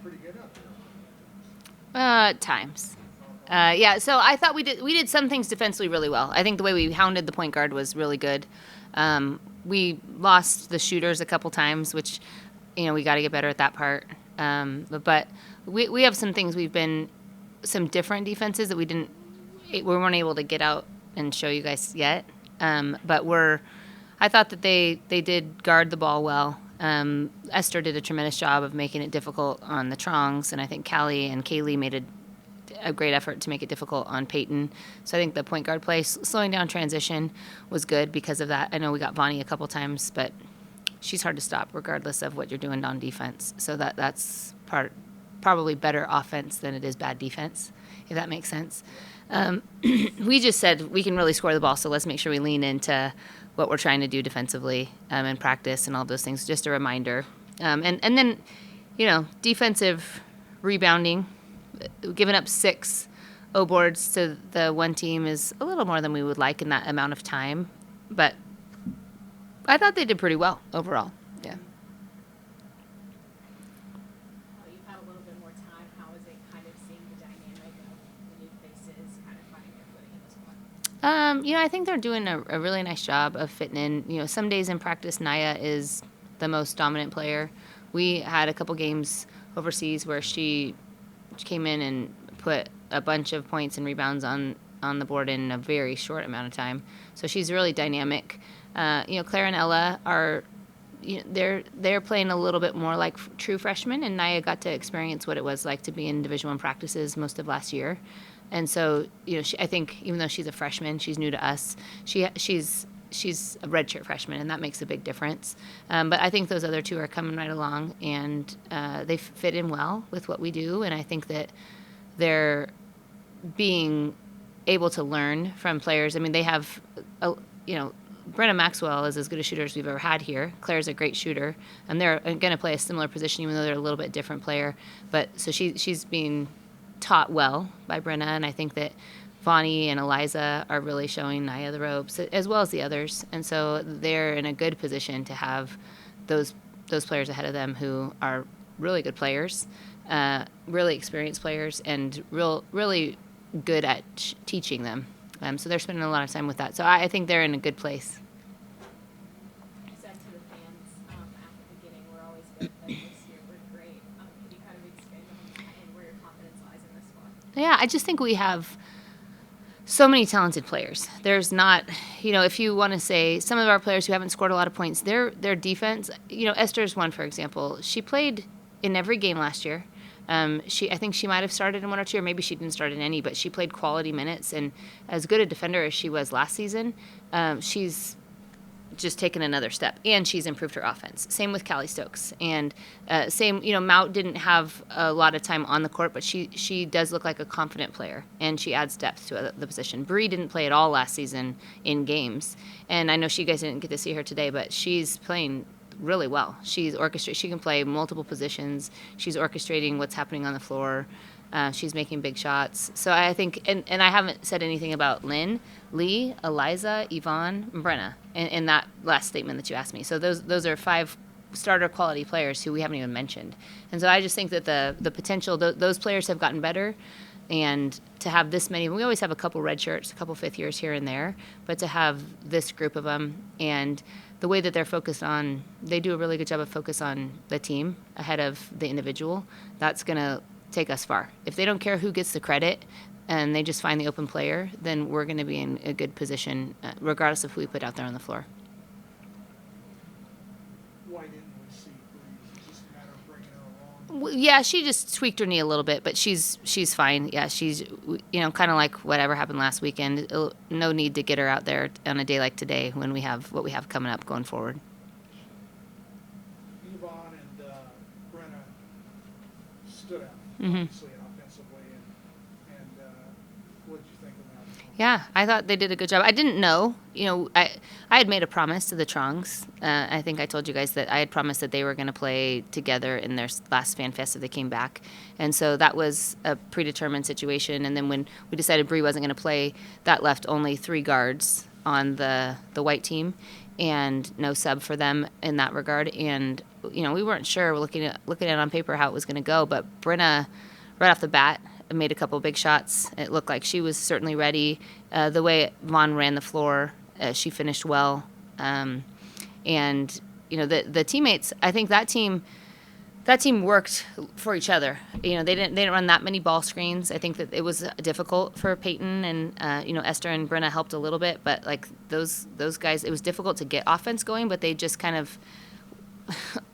pretty good out there. Times. Yeah, so I thought we did some things defensively really well. I think the way we hounded the point guard was really good. We lost the shooters a couple times, which we got to get better at that part. But we have some things some different defenses that we weren't able to get out and show you guys yet. But I thought that they did guard the ball well. Esther did a tremendous job of making it difficult on the Trongs, and I think Callie and Kaylee made a great effort to make it difficult on Peyton. So I think the point guard play, slowing down transition, was good because of that. I know we got Vonnie a couple times, but she's hard to stop regardless of what you're doing on defense. So that's probably better offense than it is bad defense, if that makes sense. We just said we can really score the ball, so let's make sure we lean into what we're trying to do defensively and practice and all those things. Just a reminder. And then, defensive rebounding. Giving up 6 O-boards to the one team is a little more than we would like in that amount of time. But I thought they did pretty well overall. Yeah. You've had a little bit more time. How is it kind of seeing the dynamic of the new faces kind of finding their footing in this one? I think they're doing a really nice job of fitting in. Some days in practice, Naya is the most dominant player. We had a couple games overseas where she came in and put a bunch of points and rebounds on the board in a very short amount of time. So she's really dynamic. Claire and Ella are, they're playing a little bit more like true freshmen, and Naya got to experience what it was like to be in Division I practices most of last year. And so, I think even though she's a freshman, she's new to us. She's a redshirt freshman, and that makes a big difference. But I think those other two are coming right along, and they fit in well with what we do. And I think that they're being able to learn from players. I mean, they have, Brenna Maxwell is as good a shooter as we've ever had here. Claire's a great shooter, and they're going to play a similar position, even though they're a little bit different player. But so she's being taught well by Brenna, and I think that Vonnie and Eliza are really showing Naya the ropes, as well as the others. And so they're in a good position to have those players ahead of them who are really good players, really experienced players, and really good at teaching them. So they're spending a lot of time with that. So I think they're in a good place. You said to the fans at the beginning, we're always good, but this year we're great. Can you kind of expand on that and where your confidence lies in this one? Yeah, I just think we have so many talented players. There's not, if you want to say some of our players who haven't scored a lot of points, their defense, Esther's one, for example. She played in every game last year. I think she might have started in 1 or 2, or maybe she didn't start in any, but she played quality minutes. And as good a defender as she was last season, she's just taken another step, and she's improved her offense. Same with Callie Stokes, and Mout didn't have a lot of time on the court, but she does look like a confident player, and she adds depth to the position. Bree didn't play at all last season in games, and I know you guys didn't get to see her today, but she's playing really well. She can play multiple positions. She's orchestrating what's happening on the floor. She's making big shots. So I think, and I haven't said anything about Lynn, Lee, Eliza, Yvonne, and Brenna in that last statement that you asked me. So those are 5 starter quality players who we haven't even mentioned. And so I just think that the potential, those players have gotten better. And to have this many, we always have a couple red shirts, a couple fifth years here and there, but to have this group of them and the way that they're focused on, they do a really good job of focus on the team ahead of the individual. That's going to take us far. If they don't care who gets the credit and they just find the open player, then we're going to be in a good position regardless of who we put out there on the floor. Why didn't we see Bree? It's just a matter of bringing her along. Yeah, she just tweaked her knee a little bit, but she's fine. Yeah, she's kind of like whatever happened last weekend. No need to get her out there on a day like today when we have what we have coming up going forward. Yvonne and Brenna stood out, Mm-hmm. obviously, offensively, and what did you think of that? Yeah, I thought they did a good job. I didn't know, I had made a promise to the Trongs. I think I told you guys that I had promised that they were going to play together in their last FanFest if they came back. And so that was a predetermined situation. And then when we decided Bree wasn't going to play, that left only 3 guards on the white team. and no sub for them in that regard. And we weren't sure looking at it on paper how it was going to go, but Brenna, right off the bat, made a couple big shots. It looked like she was certainly ready. The way Vaughn ran the floor, she finished well. And the teammates, I think that team worked for each other. They didn't run that many ball screens. I think that it was difficult for Peyton, and Esther and Brenna helped a little bit, but like those guys, it was difficult to get offense going, but they just kind of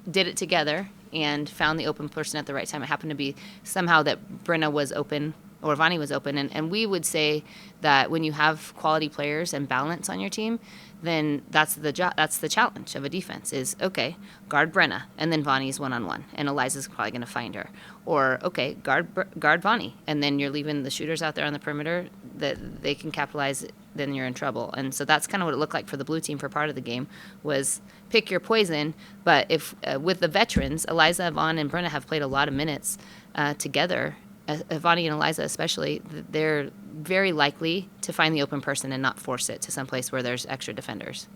did it together and found the open person at the right time. It happened to be somehow that Brenna was open or Vani was open, and we would say that when you have quality players and balance on your team, then that's the challenge of a defense is, okay, guard Brenna, and then Vani's one-on-one, and Eliza's probably going to find her. Or, okay, guard Vani, and then you're leaving the shooters out there on the perimeter that they can capitalize, then you're in trouble. And so that's kind of what it looked like for the blue team for part of the game, was pick your poison. But if with the veterans, Eliza, Vaughn, and Brenna have played a lot of minutes together, Vani and Eliza especially, they're very likely to find the open person and not force it to some place where there's extra defenders.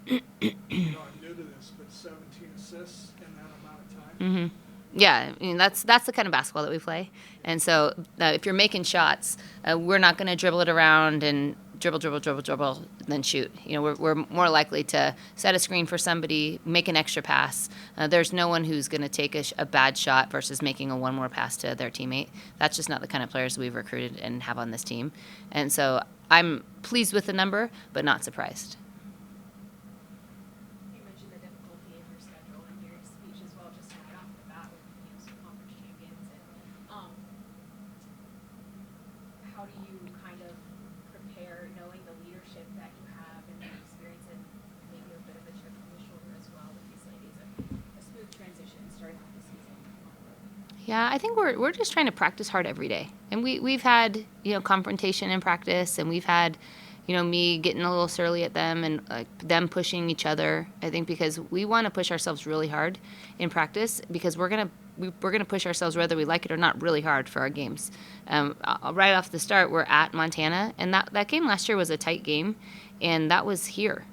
I'm new to this, but 17 assists in that amount of time. Mm-hmm. Yeah, that's the kind of basketball that we play. And so if you're making shots, we're not going to dribble it around and dribble, then shoot. We're more likely to set a screen for somebody, make an extra pass. There's no one who's going to take a bad shot versus making a one more pass to their teammate. That's just not the kind of players we've recruited and have on this team. And so I'm pleased with the number, but not surprised. You mentioned the difficulty in your schedule in your speech as well, just right off the bat with some conference champions. And how do you kind of prepare, knowing the leadership that you have and the experience, and maybe a bit of a chip on the shoulder as well with these ladies, a smooth transition starting off the season? Yeah, I think we're just trying to practice hard every day, and we've had confrontation in practice, and we've had me getting a little surly at them and them pushing each other. I think because we want to push ourselves really hard in practice, because we're gonna push ourselves whether we like it or not really hard for our games. Right off the start, we're at Montana, and that game last year was a tight game, and that was here.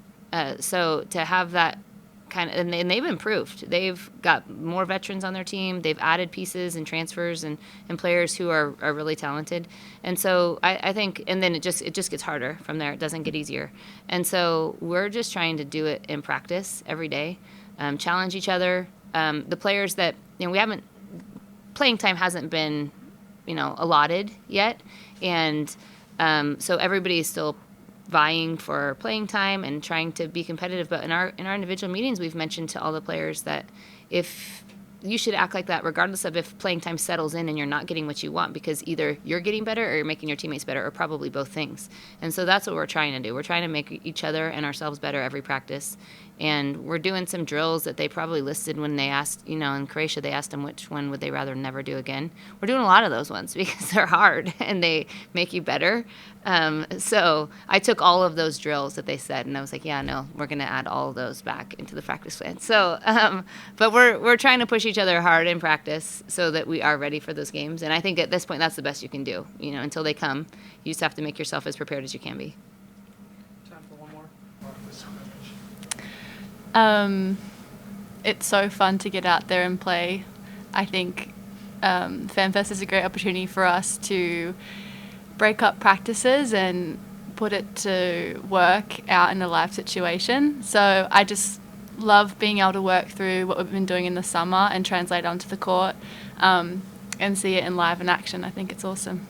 So to have that kind of, and they've improved. They've got more veterans on their team. They've added pieces and transfers and players who are really talented. And so I think, and then it just gets harder from there. It doesn't get easier. And so we're just trying to do it in practice every day, challenge each other. The players that, we haven't, playing time hasn't been, allotted yet. And so everybody is still vying for playing time and trying to be competitive. But in our individual meetings, we've mentioned to all the players that if you should act like that regardless of if playing time settles in and you're not getting what you want, because either you're getting better or you're making your teammates better, or probably both things. And so that's what we're trying to do. We're trying to make each other and ourselves better every practice. And we're doing some drills that they probably listed when they asked, in Croatia, they asked them which one would they rather never do again. We're doing a lot of those ones because they're hard and they make you better. So I took all of those drills that they said, and I was like, yeah, no, we're going to add all of those back into the practice plan. So, but we're trying to push each other hard in practice so that we are ready for those games. And I think at this point, that's the best you can do. Until they come, you just have to make yourself as prepared as you can be. Time for one more? Or this scrimmage? It's so fun to get out there and play. I think FanFest is a great opportunity for us to break up practices and put it to work out in a live situation. So I just love being able to work through what we've been doing in the summer and translate onto the court and see it in live in action. I think it's awesome.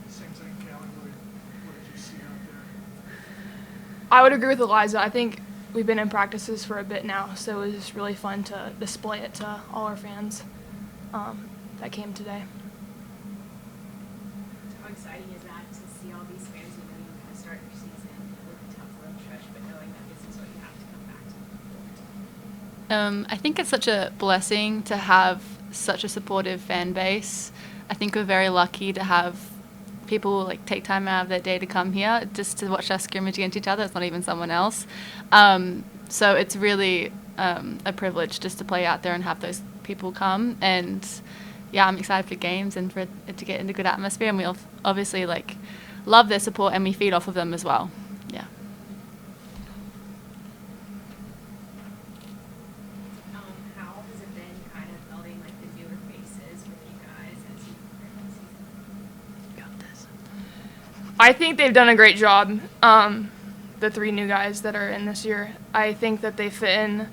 Same thing, Callie. What did you see out there? I would agree with Eliza. I think we've been in practices for a bit now, so it was just really fun to display it to all our fans that came today. How exciting is that to see all these fans? You kind of start your season with a tough road stretch, but knowing that this is what you have to come back to. I think it's such a blessing to have such a supportive fan base. I think we're very lucky to have people take time out of their day to come here just to watch us scrimmage against each other. It's not even someone else. So it's really a privilege just to play out there and have those people come. And yeah, I'm excited for games and for it to get into good atmosphere. And we obviously love their support and we feed off of them as well. Yeah. How has it been kind of building like the newer faces with you guys as you prepare this season? Got this. I think they've done a great job. The 3 new guys that are in this year, I think that they fit in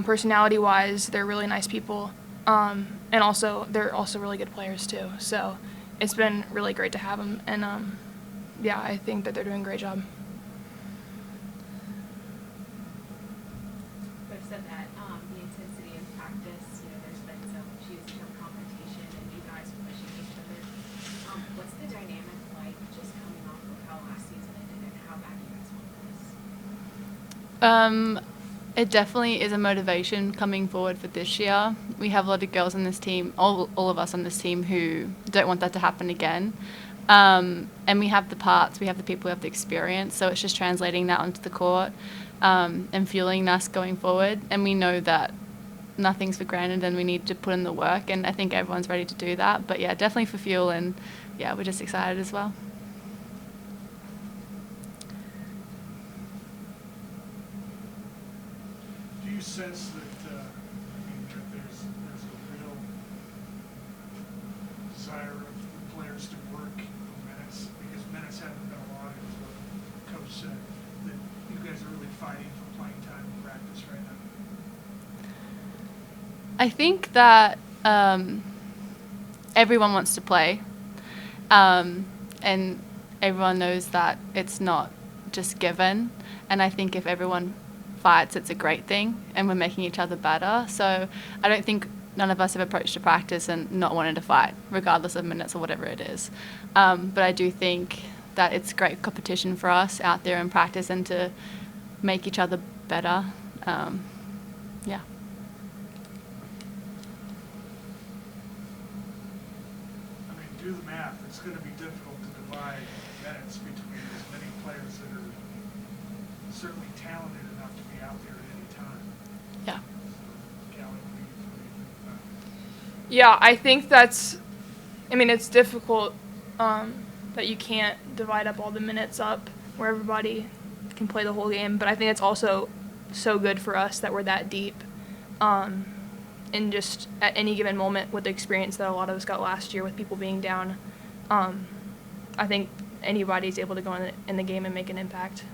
personality-wise. They're really nice people, and also they're also really good players too. So it's been really great to have them, and yeah, I think that they're doing a great job. I've said that the intensity of practice, there's been so much use of competition and you guys pushing each other. What's the dynamic like just coming off of how last season ended and how back you guys want this? It definitely is a motivation coming forward for this year. We have a lot of girls on this team, all of us on this team, who don't want that to happen again. And we have the parts, we have the people, we have the experience, so it's just translating that onto the court and fueling us going forward. And we know that nothing's for granted and we need to put in the work, and I think everyone's ready to do that. But yeah, definitely for fuel, and yeah, we're just excited as well. Do you sense that, that there's a real desire of the players to work for minutes, because minutes haven't been allotted, as what Coach said, that you guys are really fighting for playing time in practice right now? I think that everyone wants to play, and everyone knows that it's not just given. And I think if everyone fights, it's a great thing, and we're making each other better. So I don't think none of us have approached a practice and not wanted to fight, regardless of minutes or whatever it is. But I do think that it's great competition for us out there in practice and to make each other better. Yeah. I mean, do the math. It's going to be difficult to divide minutes between as many players that are certainly talented enough to be out there at any time. Yeah. So, Callie, what do you think about it? Yeah, I think it's difficult that you can't divide up all the minutes up where everybody can play the whole game, but I think it's also so good for us that we're that deep, and just at any given moment with the experience that a lot of us got last year with people being down, I think anybody's able to go in the game and make an impact.